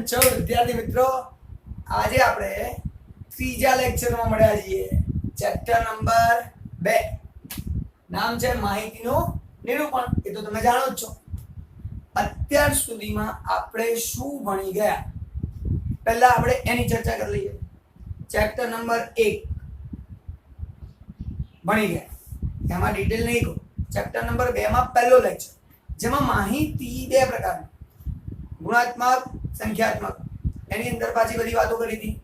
चलो विद्यार्थी मित्रों आज આપણે ત્રીજા લેક્ચરમાં મળ્યા છીએ ચેપ્ટર નંબર 2 નામ છે માહિતીનું નિરૂપણ એ તો તમે જાણો જ છો અત્યાર સુધીમાં આપણે શું ભણી ગયા પહેલા આપણે એની ચર્ચા કરી લઈએ ચેપ્ટર નંબર 1 ભણી ગયા એમાં ડિટેલ નહીં કહું ચેપ્ટર નંબર 2 માં પહેલો લેક્ચર જેમાં માહિતી બે પ્રકારની गुणात्मक संख्यात्मक एनी अंदर पाછી બધી વાતો કરી હતી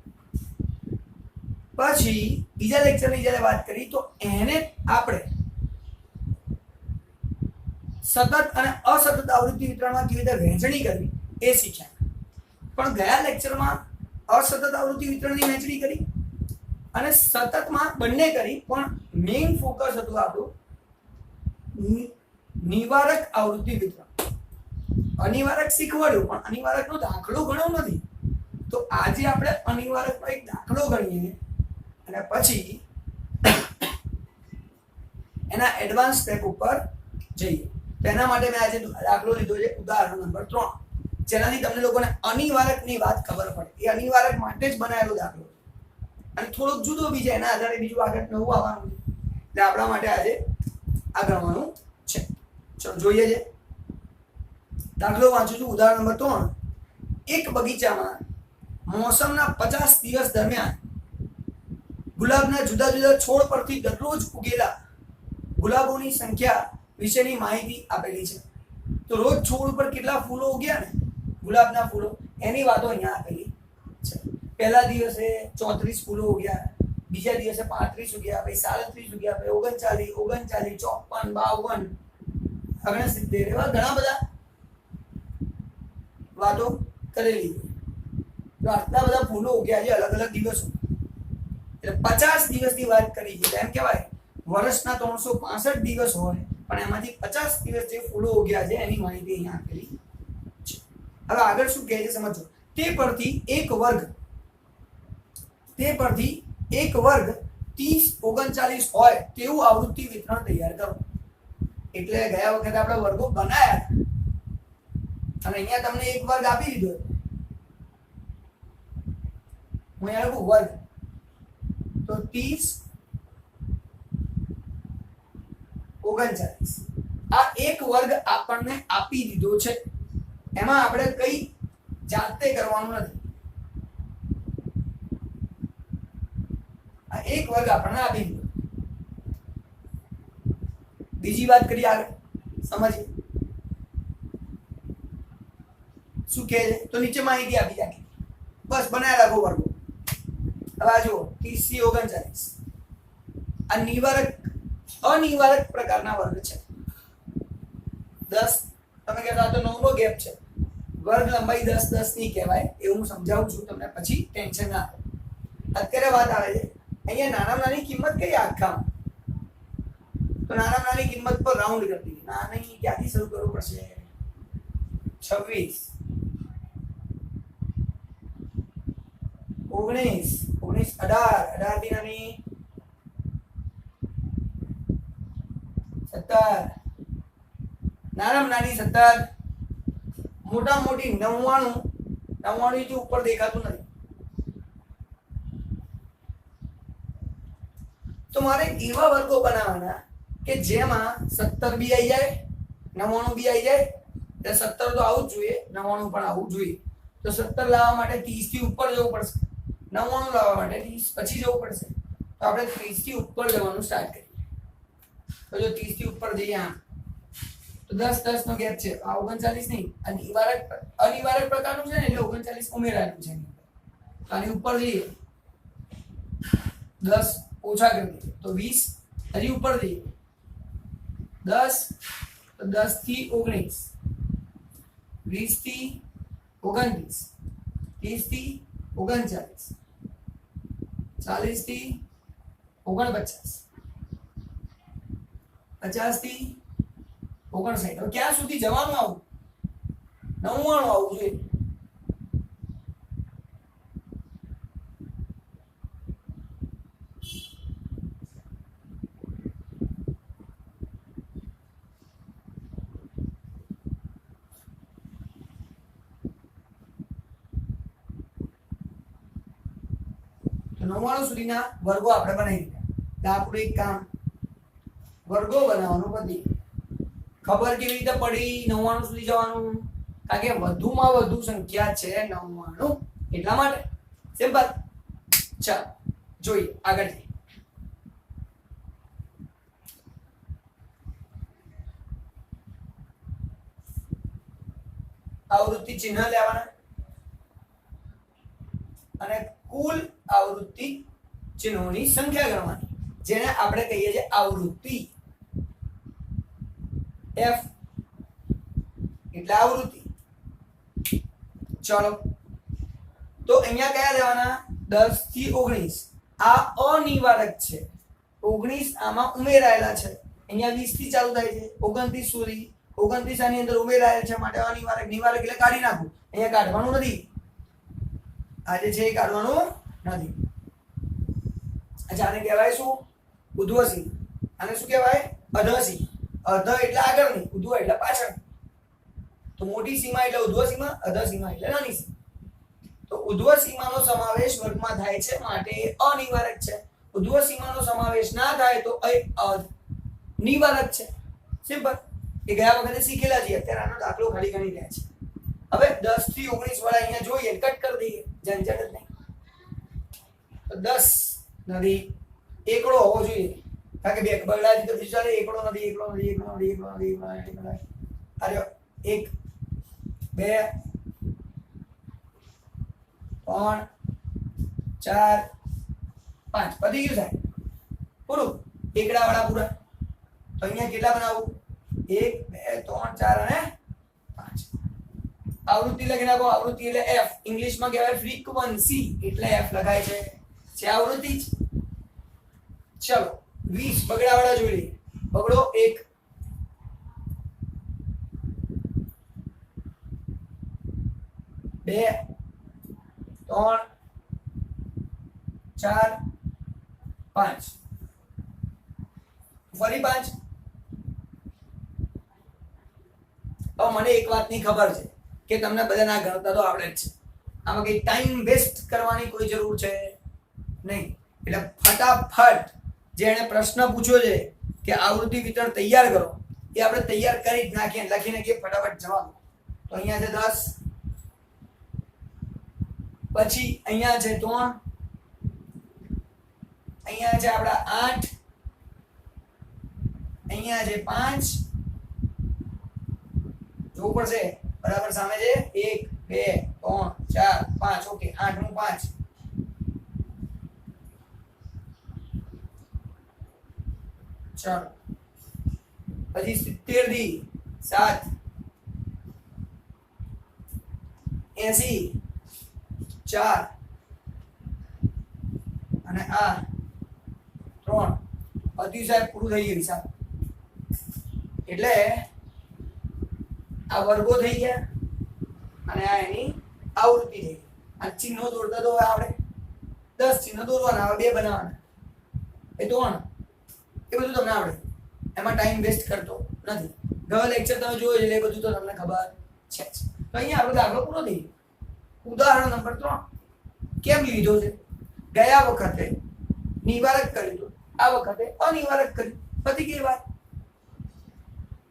પછી બીજા લેક્ચરની જ્યારે વાત કરી તો એને આપણે સતત અને અસતત આવૃત્તિ વિતરણમાં કેવી રીતે વહેંચણી કરવી એ શીખ્યા પણ ગયા લેક્ચરમાં અસતત આવૃત્તિ વિતરણની વહેંચણી કરી અને સતતમાં બંને કરી પણ મેઇન ફોકસ હતું આપણું નિવારક આવૃત્તિ વિતરણ अनिवारक શીખવાડ્યું પણ અનિવારકનો દાખલો ગણ્યો નથી તો આજે આપણે અનિવારકનો એક દાખલો ગણીએ અને પછી એના એડવાન્સ સ્ટેપ ઉપર જઈએ તો એના માટે મેં આજે દાખલો લીધો છે ઉદાહરણ નંબર 3 જેનાથી તમને લોકોને અનિવારકની વાત ખબર પડે એ અનિવારક માટે જ બનાવેલો દાખલો અને થોડોક જુદો બી છે એના આધારે બીજું આગળ નવું આવવાનું એટલે આપણા માટે આજે આ ગણવાનું છે ચલો જોઈએ છે दाखलो वाँचू छू उदाहरण नंबर 3 एक बगीचा में मौसमना 50 दिवस दरमियान गुलाबना जुदा जुदा छोड़ परथी दररोज उगेला गुलाबोनी संख्या विशेनी माहिती आपेली छे तो रोज छोड़ पर केटला फूलो उग्या ने गुलाबना फूलो एनी वातो अहींया आपेली छे पहला दिवसे 34 फूलो उग्या बीजा दिवसे 35 उग्या भाई 37 उग्या भाई 39 39 54 52 69 एवा घणा बधा वातो करेली तो आटला बधा फूलो उग्या छे अलग अलग दिवसों એટલે 50 દિવસની વાત કરી છે એમ કહેવાય વર્ષના 365 દિવસ હોય પણ એમાંથી 50 દિવસ જે ફૂલો ઉગ્યા છે એની માહિતી અહીં આપેલી છે હવે આગળ શું કહે છે સમજો તે પરથી એક વર્ગ 30 39 હોય તેવું આવૃત્તિ વિતરણ તૈયાર કરો એટલે ગયા વખતે આપણે વર્ગો બનાવ્યા અને અહીંયા તમને એક વર્ગ આપી દીધો હું અહીંયા લખું વર્ગ તો 30 39 આ એક વર્ગ આપણને આપી દીધો છે એમાં આપણે કઈ જાતે કરવાનું નથી આ એક વર્ગ આપણને આપી દીધો બીજી વાત કરીએ આગળ સમજીએ શું કહે છે તો નીચે માહિતી આપી રાખી બસ બનાવી રાખો વર્ગો હવે આ જુઓ 30 થી 39 આ નિવારક અનિવારક પ્રકારના વર્ગ છે 10 તમે કહેતા તો 9 નો ગેપ છે વર્ગ લંબાઈ 10 10 ની કહેવાય એવું હું સમજાવું છું તમને પછી ટેન્શન ના આવે અત્યારે વાત આવે છે અહીંયા નાનામાં નાની કિંમત કઈ આખામાં તો નાનામાં નાની કિંમત પર રાઉન્ડ કરી દઈએ નાની ક્યાંથી શરૂ કરવું પડશે 26 19 18 થી નાની 17 નાનામાં નાની 17 મોટા મોટી 99 99 થી ઉપર દેખાતું નથી તો મારે એવા વર્ગો બનાવવાના કે જેમાં 17 બી આવી જાય 99 બી આવી જાય એટલે 17 તો આવું જ જોઈએ 99 પણ આવું જોઈએ તો 17 લાવવા માટે 30 થી ઉપર જવું પડશે 99 લાવવા માટે 30 પછી જવું પડશે તો આપણે 30 થી ઉપર જવાનું સ્ટાર્ટ કરીએ તો જો 30 થી ઉપર જઈએ આમ તો 10 10 નો ગેપ છે આ 39 નહીં અનિવારક પ્રકારનું છે ને એટલે 39 ઉમેરાયું છે તો આની ઉપર જઈએ 10 ઓછા કરી દઈએ તો 20 હજી ઉપર જઈએ 10 તો 10 થી 19 20 થી 29 30 થી 39 40 થી 49 50 થી 59 હવે ક્યાં સુધી જવાનું આવું 99 આવું જોઈએ તો 99 સુધીના વર્ગો આપણે બનાવી દીધા. તો આપણું એક કામ વર્ગો બનાવવાનું પતી. ખબર કેવી રીતે પડી 99 સુધી જવાનું? કારણ કે વધુમાં વધુ સંખ્યા છે 99 એટલા માટે. સિમ્પલ. ચાલો જોઈએ આગળ. આવૃત્તિ ચિહ્ન લેવાના અને કુલ આવૃત્તિ ચિહ્નોની સંખ્યા ગણવાની, જેને આપણે કહીએ છીએ આવૃત્તિ. F એટલે આવૃત્તિ. ચલો તો અહીંયા કયા લેવાના? 10 થી 19. આ અનિવારક છે. 19 આમાં ઉમેરાયેલા છે. અહીંયા 20 થી ચાલુ થાય છે 29 સુધી. 29 આની અંદર ઉમેરાયેલ છે માટે અનિવારક. નિવારક એટલે કાઢી નાખવું. અહીંયા કાઢવાનું નથી. આજે છે એ કાઢવાનું નથી. અચ્છા, આને કહેવાય શું? ઉધ્વસી. આને શું કહેવાય? અધસી. અધ એટલે આગળની, ઉધ્વ એટલે પાછળ. તો મોટી સીમા એટલે ઉધ્વ સીમા, અધ સીમા એટલે નાની સીમા. તો ઉધ્વ સીમાનો સમાવેશ વર્ગમાં થાય છે માટે અનિવારક છે. ઉધ્વ સીમાનો સમાવેશ ના થાય તો નિવારક છે. સિમ્પલ. એ ગયા વખતે શીખેલા છીએ, અત્યારે આનો દાખલો ખાલી ગણી રહ્યા છે. હવે 10 થી 19 વાળા અહીંયા જોઈએ, કટ કરી દઈએ, ઝંઝટ જ નહીં. તો 10 નથી, એકડો હોવો જોઈએ. કારણ કે બે બગડાથી તો બીજું ચાલે. એકડો નથી, એકડો નથી, એકડો નથી, એકડો નથી, એકડો નથી. અરે 1 2 3 4 5 પતી ગયું સાહેબ. પૂરું. એકડા વાળા પૂરા. તો અહીંયા કેટલા બનાવું? 1 2 3 4 અને 5. આવૃત્તિ લખી નાખો. આવૃત્તિ એટલે F. ઇંગ્લિશમાં કહેવાય ફ્રીક્વન્સી, એટલે F લખાય છે. છે આવૃત્તિ જ. ચલો 20 બગડા વાળા જોઈ લઈએ. બગડો 1 2 3 4 5 ફરી 5. હવે મને એક વાતની ખબર છે કે તમને બધાના ગણતા તો આવડે જ છે. આમાં કઈ ટાઈમ વેસ્ટ કરવાની કોઈ જરૂર છે નહીં. એટલે ફટાફટ જેણે પ્રશ્ન પૂછ્યો છે કે આવૃત્તિ વિતરણ તૈયાર કરો, એ આપણે તૈયાર કરી જ નાખીએ, લખી નાખીએ ફટાફટ જવાબ. તો અહીંયા છે 10, પછી અહીંયા છે 3, અહીંયા છે આપડા 8, અહીંયા છે 5. જોવું પડશે બરાબર. સામે છે 1 2 3 4 5. ઓકે, 8 નું 5. ચાલો પછી 70 થી 7 80 4 અને આ 3. બધું સાહેબ પૂરું થઈ ગયું હિસાબ. એટલે આ વર્ગો થઈ ગયા અને આ એની આવૃત્તિ થઈ ગઈ. આ ચિહ્નો દોરતા તો આવડે. 10 ચિહ્નો દોરવાના, હવે 2 બનાવવાના, એ 3. એ બધું તમને આવડે. એમાં ટાઈમ વેસ્ટ કરતો નથી. ગયો લેક્ચર તમે જોયો એટલે એ બધું તો તમને ખબર છે. તો અહીંયા આપણો દાખલો પૂરો થઈ ગયો. ઉદાહરણ નંબર 3 કેમ લીધો છે? ગયા વખતે નિવારક કર્યું હતું, આ વખતે અનિવારક કર્યું. પતી ગઈ વાત.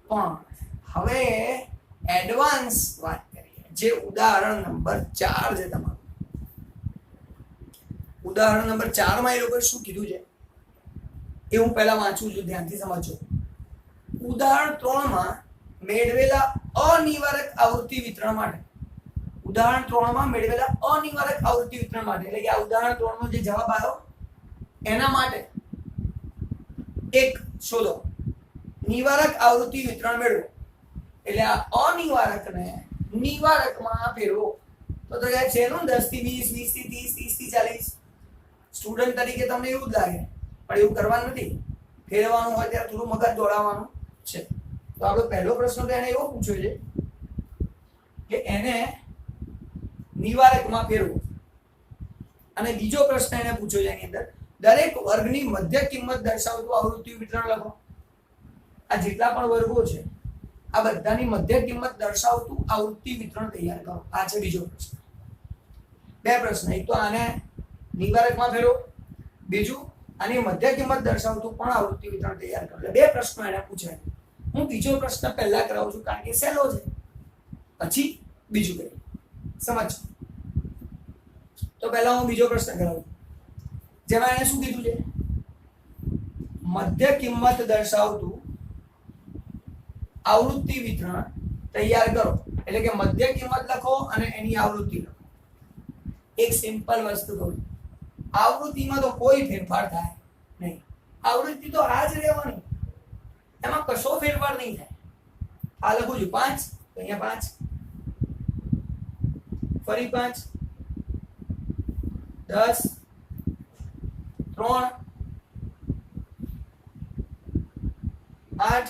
પણ હવે એડવાન્સ વાત કરીએ, જે ઉદાહરણ નંબર 4 છે તમારું. ઉદાહરણ નંબર 4 માં એ લોકોએ શું કીધું છે એ હું પહેલા વાંચું છું, ધ્યાનથી સમજો. ઉદાહરણ 3 માં મેળવેલા અનિવારક આવૃત્તિ વિતરણ માટે, ઉદાહરણ 3 માં મેળવેલા અનિવારક આવૃત્તિ વિતરણ માટે, એટલે કે આ ઉદાહરણ 3 નો જે જવાબ આવ્યો એના માટે એક શોધો. નિવારક આવૃત્તિ વિતરણ મેળવો. એટલે આ અનિવારકને નિવારકમાં ફેરવો. તો યાર છે નું 10 થી 20, 20 થી 30, 30 થી 40. સ્ટુડન્ટ તરીકે તમને એવું જ લાગે, પણ એવું કરવાનું નથી. ફેરવાનું હોય ત્યારે થોડું મગજ દોડાવવાનું છે. તો આપણો પહેલો પ્રશ્ન તો એને એવો પૂછ્યો છે કે એને નિવારકમાં ફેરવો. અને બીજો પ્રશ્ન એને પૂછ્યો છે એની અંદર દરેક વર્ગની મધ્ય કિંમત દર્શાવતું આવૃત્તિ વિતરણ લખો. આ જેટલા પણ વર્ગો છે આ બધાની મધ્ય કિંમત દર્શાવતું આવૃત્તિ વિતરણ તૈયાર કરો. આ છે બીજો પ્રશ્ન. બે પ્રશ્ન. એક તો આને નિવારકમાં ફેરવો, બીજું આની મધ્ય કિંમત દર્શાવતું પણ આવૃત્તિ વિતરણ તૈયાર કરો. એટલે બે પ્રશ્નો એને પૂછાય. હું બીજો પ્રશ્ન પહેલા કરાવું છું કારણ કે સહેલો છે, પછી બીજું કરીએ. સમજ? તો પહેલા હું બીજો પ્રશ્ન કરાવું જેમાં એને શું કીધું છે, મધ્ય કિંમત દર્શાવતું આવૃત્તિ વિતરણ તૈયાર કરો. એટલે કે મધ્ય કિંમત લખો અને એની આવૃત્તિ લખો. એક સિમ્પલ વસ્તુ કહું, આવૃત્તિમાં તો કોઈ ફેરફાર થાય નહીં. આવૃત્તિ તો આ જ રહેવાની, એમાં કશો ફેરફાર નહીં થાય. આ લખું છું 5, તો અહીંયા 5, ફરી 5, 10, 3, 8,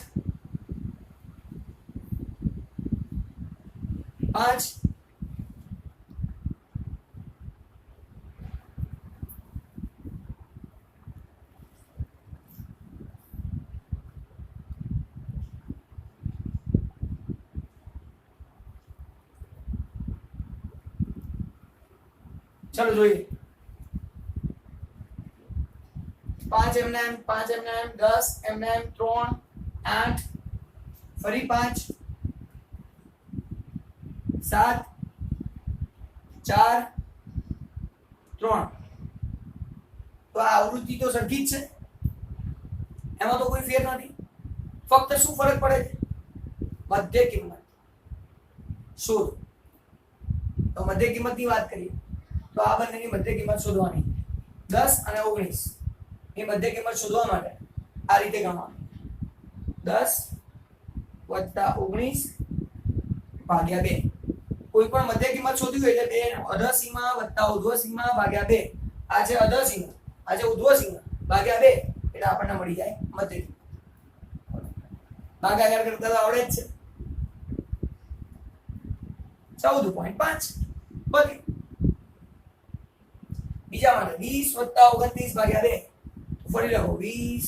5, चलो જોઈએ 5 એમએમ 5 એમએમ 10 એમએમ 3 8 ફરી 5 7 4 3. તો આ આવૃત્તિ તો સરખી જ છે, એમાં તો કોઈ ફેર નથી. ફક્ત શું ફરક પડે છે, મધ્ય કિંમત શોધ. તો મધ્ય કિંમતની વાત કરીએ તો આ બંનેની મધ્ય કિંમત શોધવાની 10 અને 19 ની મધ્ય કિંમત શોધવા માટે આ રીતે ગણવાનું 10 + 19 ભાગ્યા 2. કોઈ પણ મધ્ય કિંમત શોધવી હોય એટલે 2 અધર સીમા વત્તા ઉર્ધ્વ સીમા ભાગ્યા 2. આ છે અધર સીમા, આ છે ઉર્ધ્વ સીમા ભાગ્યા 2 એટલે આપણને મળી જાય મધ્ય કિંમત. ભાગાકાર કરતા તો આવડે જ છે. 14.5 બધી. બીજા માટે 20 + 29 ભાગ્યા 2. ફરી લખો 20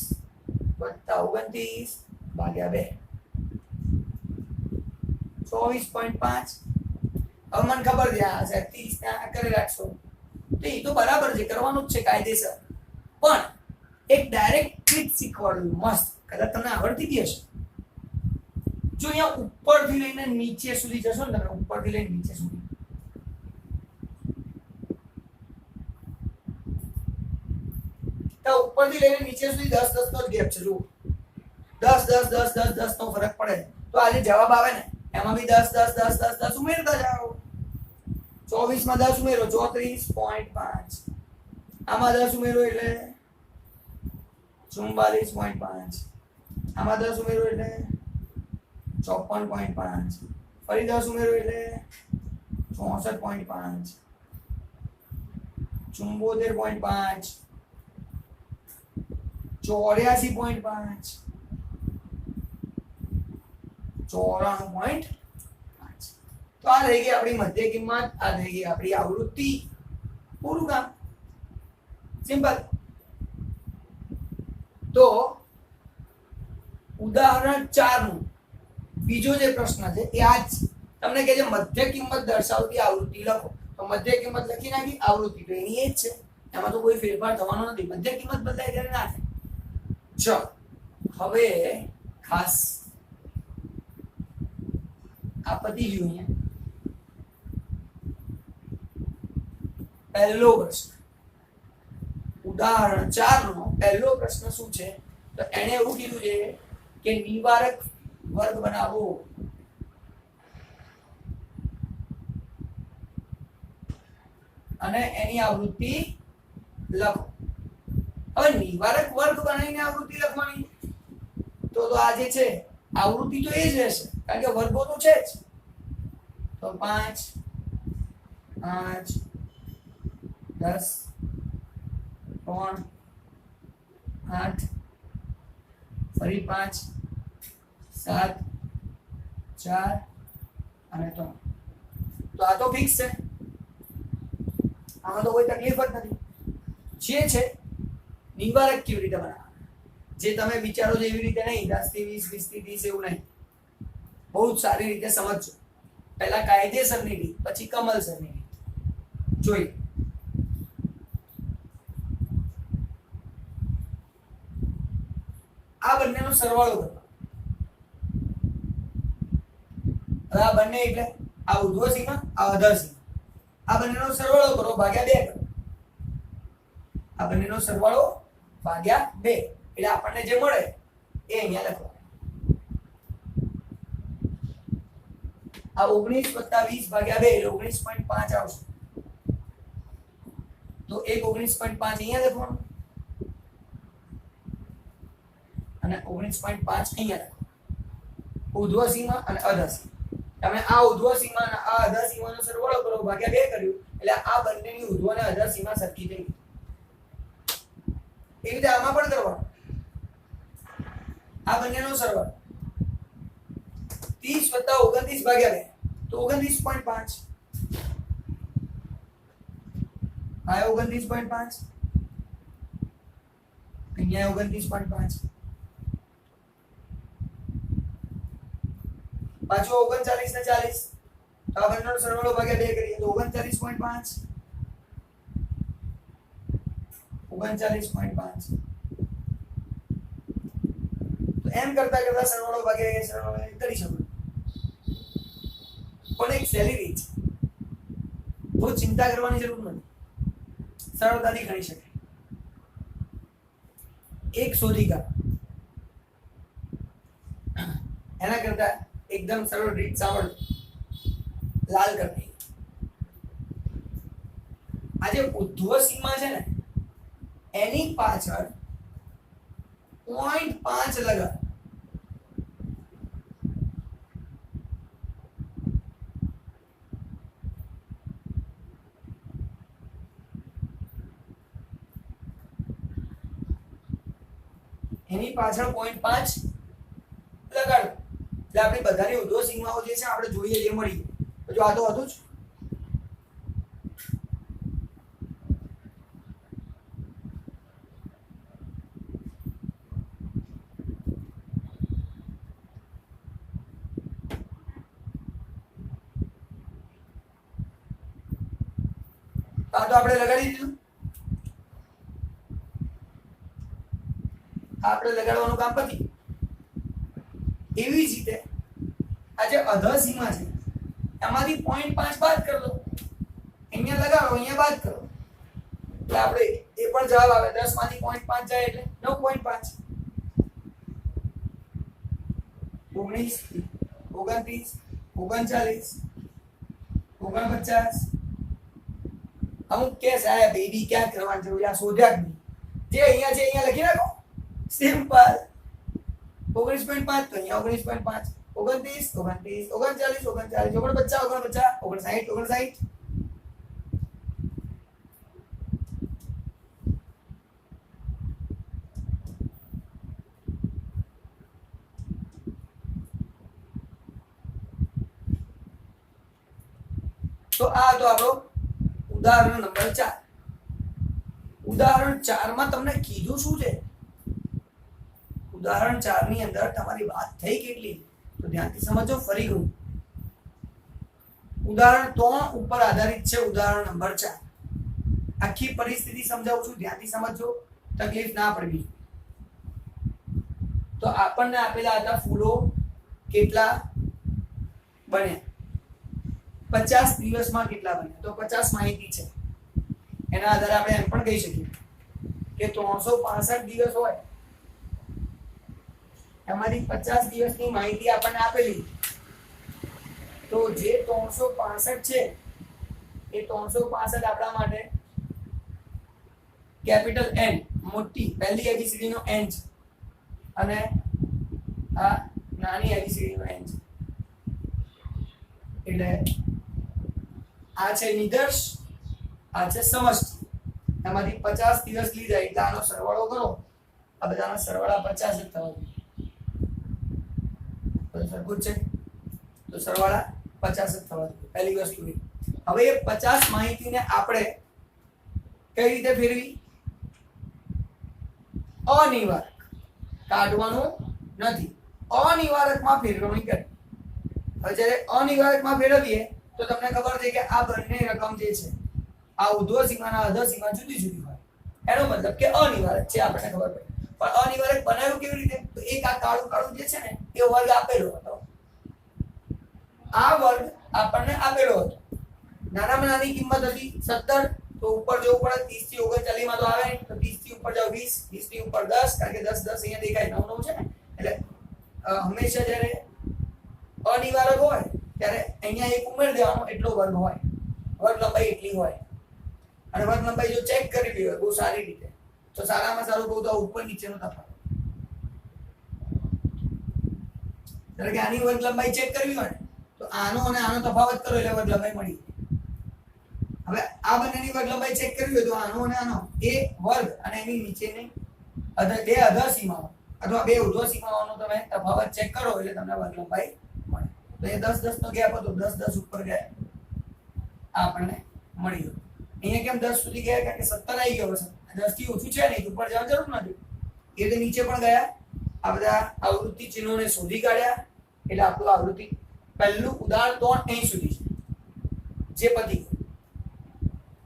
+ 29 ભાગ્યા 2 24.5. હવે મને ખબર છે આ 30 ત્યાં કરી રાખશો તો એ તો બરાબર છે, કરવાનું જ છે કાયદેસર. પણ એક ડાયરેક્ટ ટ્રીક શીખવાડું મસ્ત, કદાચ તમને આવડતી બી હશે. જો અહીંયા ઉપરથી લઈને નીચે સુધી જશો ને તમે, ઉપરથી લઈને નીચે સુધી, તો ઉપરથી લઈને નીચે સુધી 10 10 નો જ ગેપ છે. જુઓ 10 10 10 10 10 નો ફરક પડે. તો આ જે જવાબ આવે ને એમાં બી 10 10 10 10 10 ઉમેરતા જાઓ. 24 માં 10 ઉમેરો 34.5, આમાં 10 ઉમેરો એટલે 44.5, આમાં 10 ઉમેરો એટલે 54.5, ફરી 10 ઉમેરો એટલે 64.5, 74.5, 84.5, 94.5. તો આ થઈ ગઈ આપણી મધ્ય કિંમત, આ થઈ ગઈ આપણી આવૃત્તિ. પૂરું કામ, સિમ્પલ. તો ઉદાહરણ 4 નું બીજો જે પ્રશ્ન છે એ આ જ તમને કહે છે મધ્ય કિંમત દર્શાવતી આવૃત્તિ લખો. તો મધ્ય કિંમત લખી નાખી, આવૃત્તિ તો એની એ જ છે, એમાં તો કોઈ ફેરફાર થવાનો નથી. મધ્ય કિંમત બદલાય ત્યારે ના થાય. ચલો હવે ખાસ આ પતી ગયું. અહીંયા પહેલો પ્રશ્ન, ઉદાહરણ 4 નો પહેલો પ્રશ્ન શું છે, તો એને એવું કીધું છે કે નિવારક વર્ગ બનાવો. અને એની આવૃત્તિ લખો. હવે નિવારક વર્ગ બનાવીને આવૃત્તિ લખવાની, તો આ જે છે આવૃત્તિ તો એ જ રહેશે કારણ કે વર્ગો તો છે જ. તો 5 5 10 3 8 ફરી 5 7 4 અને 3. તો આ તો ફિક્સ છે, આમાં તો કોઈ તકલીફ જ નથી. જે છે નિવારક કેવી રીતે બનાવવાના, જે તમે વિચારો છો એવી રીતે નહીં, 10 થી 20 20 થી 30 એવું નહીં. બહુ જ સારી રીતે સમજજો. પહેલા કાયદેસરની રીત, પછી કમલસરની રીત. જોઈએ આ બંનેનો સરવાળો કરો. હવે આ બંને એટલે આ ઉર્ધ્વ સીમા આ અધર સીમા, આ બંનેનો સરવાળો કરો ભાગ્યા 2 કરો. આ બંનેનો સરવાળો ભાગ્યા 2 એટલે આપણને જે મળે એ અહીંયા લખવાનું. આ 19 + 20 ભાગ્યા 2 એટલે 19.5 આવશે. તો એક 19.5 અહીંયા લખવાનું અને 19.5 અહીંયા લખવાનું. ઉર્ધ્વ સીમા અને અધર સીમા. તમે આ ઉર્ધ્વ સીમા અને આ અધર સીમાનો સરવાળો કરો ભાગ્યા 2 કર્યું એટલે આ બંનેની ઉર્ધ્વ અને અધર સીમા સરખી થઈ. એવી રીતે આમાં પણ કરવાનું. આ બંનેનો સરવાળો 30 + 29 ભાગ્યા 2 તો 29.5. આ 29.5 અહીંયા 29.5 પાછો 39 ને 40 તો આ બંનેનો સરવાળો ભાગ્યા 2 કરીએ તો 39.5 39.5 તો એમ કરતા કરતા સરવાળો ભાગ્યા સરવાળો કરી શકો. પણ એક સહેલી રીત છે, બહુ ચિંતા કરવાની જરૂર નથી, સરળતાથી ગણી શકાય. એક શોધી કાઢો. એના કરતા એકદમ સરળ રીત સાંભળો, લાલ કરી. આ જે ઉર્ધ્વ સીમા છે ને એની પાછળ 0.5 લગાડ. એની પાછળ 0.5 લગાડો એટલે આપણી બધાની ઉર્ધ્વ સીમાઓ જે છે આપણે જોઈએ એ મળી. તો જો આ તો હતું જ. આ તો આપણે લગાડી દીધું. આપણે લગાડવાનું કામ પતી. એવી જ રીતે આ જે અધર સીમા છે એમાંથી 0.5 બાદ કરી દો. અહીંયા લગાડો, અહીંયા બાદ કરો એટલે આપણે એ પણ જવાબ આવે. 10 માંથી 0.5 જાય એટલે 9.5. 19 29 39 49. અમુક કે સાહેબ બેબી ક્યાં કરવાની જરૂર છે, આ શોધ્યા જ નહીં. જે અહીંયા છે અહીંયા લખી નાખો. સિમ્પલ. 19.5 તો અહીંયા 19.5 29 29 39 39 49 59 59. તો આ તો આપણો ઉદાહરણ નંબર 4. ઉદાહરણ 4 માં તમને કીધું શું છે? ઉદાહરણ 4 ની અંદર તમારી વાત થઈ કેટલી તો ધ્યાનથી સમજો. ફરી કહું, ઉદાહરણ 3 ઉપર આધારિત છે ઉદાહરણ નંબર 4. આખી પરિસ્થિતિ સમજાવું છું, ધ્યાનથી સમજો, તકલીફ ના પડવી. તો આપણને આપેલા હતા ફૂલો કેટલા બન્યા, 50 દિવસમાં કેટલા બન્યા. તો 50 માહિતી છે. એના આધારે આપણે એમ પણ કહી શકીએ કે 365 દિવસ હોય એમાંથી 50 દિવસની માહિતી આપણને આપેલી. તો જે 365 છે એ 365 આપણા માટે કેપિટલ N મોટી પહેલી એબીસીડી નો N છે અને આ નાની એબીસીડી નો N છે. એટલે આ છે નિદર્શ, આ છે સમષ્ટિ. એમાંથી 50 દિવસ લીધા એટલે આનો સરવાળો કરો. આ બધાનો સરવાળા 50 જ થવા જોઈએ. સરખું છે તો સરવાળા 50 જ થવા જોઈએ. પહેલી વસ્તુ એ. હવે એ 50 માહિતીને આપણે કઈ રીતે ફેરવી? અનિવારક કાઢવાનું નથી, અનિવારકમાં ફેરવણી કરી. હવે જ્યારે અનિવારકમાં ફેરવીએ તો તમને ખબર છે કે આ બંને રકમ જે છે આ ઉર્ધ્વ સીમાના અધર સીમા જુદી જુદી હોય. એનો મતલબ કે અનિવારક છે, આપણને ખબર પડી. પણ અનિવારક બનાવ્યું કેવી રીતે? તો એક આ કાળું કાળું જે છે ને એ વર્ગ આપેલો હતો, આ વર્ગ આપણને આપેલો હતો, નાનામાં નાની કિંમત હતી 17, તો ઉપર જવું પડે 30 થી 39 માં તો આવે નહીં, તો 30 થી ઉપર જાવ 20, 20 થી ઉપર 10, કારણ કે 10 10 અહીંયા દેખાય 9 9 છે ને, એટલે હંમેશા જ્યારે અનિવારક હોય ત્યારે અહીંયા એક ઉમેર દેવાનો, એટલો વર્ગ હોય, વર્ગ લંબાઈ એટલી હોય. અને વર્ગ લંબાઈ જો ચેક કરી હોય બહુ સારી રીતે, તો સારામાં સારું કહું તો ઉપર નીચેનો તફાવત, એટલે કે આની વર્ગ લંબાઈ ચેક કરવી હોય તો આનો અને આનો તફાવત કરો એટલે વર્ગ લંબાઈ મળી. હવે આ બંનેની વર્ગ લંબાઈ ચેક કરવી હોય તો આનો અને આનો એ વર્ગ અને એની નીચેની બે અધર સીમાઓ અથવા બે ઉર્ધ્વ સીમાઓનો તમે તફાવત ચેક કરો એટલે તમને વર્ગ લંબાઈ મળે. તો એ 10 10 નો ગેપ હતો, 10 10 ઉપર ગયા આપણને મળી ગયો. અહીંયા કેમ 10 સુધી ગયા? કારણ કે 17 આવી ગયો, 10 થી ઓછું છે નહીં, ઉપર જવા જરૂર નથી, એ તો નીચે પણ ગયા. આ બધા આવૃત્તિ ચિહ્નોને શોધી કાઢ્યા એટલે આપણું આવૃત્તિ પહેલું ઉદાહરણ 3 અહીં સુધી છે જે પતી ગયું.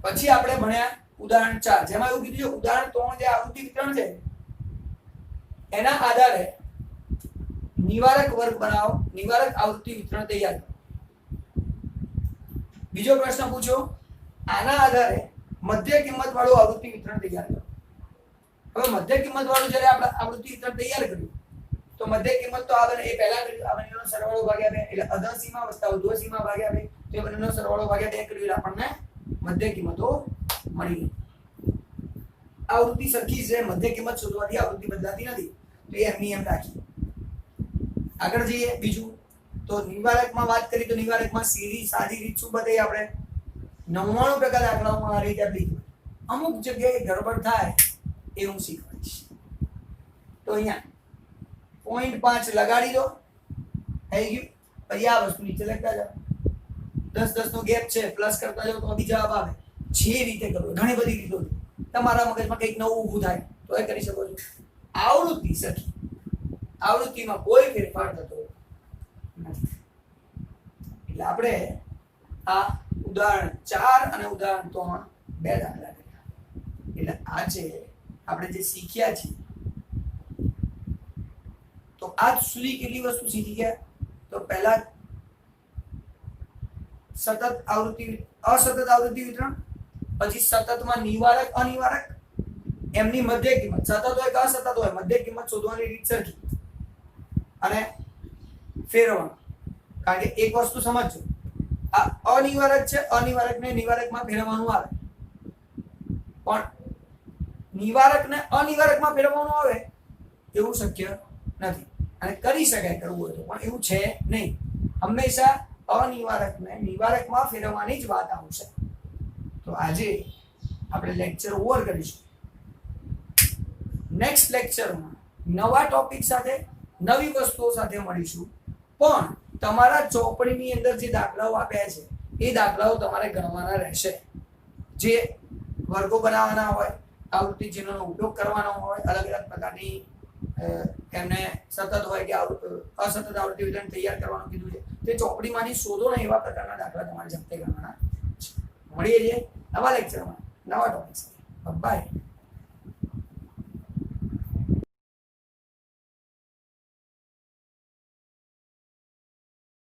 પછી આપણે ભણ્યા ઉદાહરણ 4, જેમાં એવું કીધું છે ઉદાહરણ 3 જે આવૃત્તિ વિતરણ છે એના આધારે નિવારક વર્ગ બનાવો, નિવારક આવૃત્તિ વિતરણ તૈયાર કરો. બીજો પ્રશ્ન પૂછો, આના આધારે મધ્ય કિંમત વાળું આવૃત્તિ વિતરણ તૈયાર કરો. હવે મધ્ય કિંમત વાળું જ્યારે આપણે આવૃત્તિ વિતરણ તૈયાર કર્યું તો મધ્ય કિંમત તો આવે એ પહેલા કર્યું, આ બંનેનો સરવાળો ભાગ્યા 2 એટલે અધર સીમા વત્તા ઉર્ધ્વ સીમા ભાગ્યા 2, તો એ બંનેનો સરવાળો ભાગ્યા 2 કર્યું એટલે આપણને મધ્ય કિંમતો મળી ગઈ. આવૃત્તિ સરખી છે, મધ્ય કિંમત શોધવાથી આવૃત્તિ બદલાતી નથી, તો એ એમની એમ રાખી. આગળ જઈએ. બીજું તો નિવારકમાં વાત કરી તો નિવારકમાં સીધી સાદી રીત શું બતાવી આપણે? 99% દાખલાઓમાં આ રીતે આપી. અમુક જગ્યાએ ગડબડ થાય એ હું શીખવાડીશ. તો અહીંયા 0.5 લગાડી દો, થઈ ગયું. પછી આ વસ્તુ નીચે લખતા જાઓ, 10 10 નો ગેપ છે, પ્લસ કરતા જાઓ તો બી જવાબ આવે. જે રીતે કરો, ઘણી બધી રીતો છે, તમારા મગજમાં કંઈક નવું ઊભું થાય તો એ કરી શકો છો. આવૃત્તિ સરખી, આવૃત્તિમાં કોઈ ફેરફાર થતો નથી. એટલે આપણે આ ઉદાહરણ 4 અને ઉદાહરણ 3 બે દાખલા કર્યા. એટલે આજે આપણે જે શીખ્યા છીએ તો આજ સુધી કેટલી વસ્તુ શીખી ગયા? તો પહેલા સતત આવૃત્તિ અસતત આવૃત્તિ વિતરણ, પછી સતતમાં નિવારક અનિવારક, એમની મધ્ય કિંમત, સતત હોય કે અસતત હોય મધ્ય કિંમત શોધવાની રીત સરખી, અને ફેરવણ. કારણ કે એક વસ્તુ સમજજો, આ અનિવારક છે, અનિવારકને નિવારકમાં ફેરવવાનું આવે, પણ નિવારકને અનિવારકમાં ફેરવવાનું આવે એવું શક્ય નથી. અને કરી શકાય કરવું હોય તો, પણ એવું છે નહીં. હંમેશા અનિવારકને નિવારકમાં ફેરવવાની જ વાત આવશે. તો આજે આપણે લેક્ચર ઓવર કરીશું. નેક્સ્ટ લેક્ચરમાં નવા ટોપિક સાથે નવી વસ્તુઓ સાથે મળીશું. પણ તમારા ચોપડીની અંદર જે દાખલાઓ આપ્યા છે એ દાખલાઓ તમારે ગણવાના રહેશે. જે વર્ગો બનાવવાના હોય, આવૃત્તિ ચિહ્નોનો ઉપયોગ કરવાનો હોય, અલગ અલગ પ્રકારની એમને સતત હોય કે અસતત આવૃત્તિ વિતરણ તૈયાર કરવાનું કીધું છે, તે ચોપડીમાંથી શોધો ને એવા પ્રકારના દાખલા તમારે જાતે ગણવાના છે. મળીએ છીએ નવા લેક્ચરમાં નવા ટોપિક સાથે. બાય.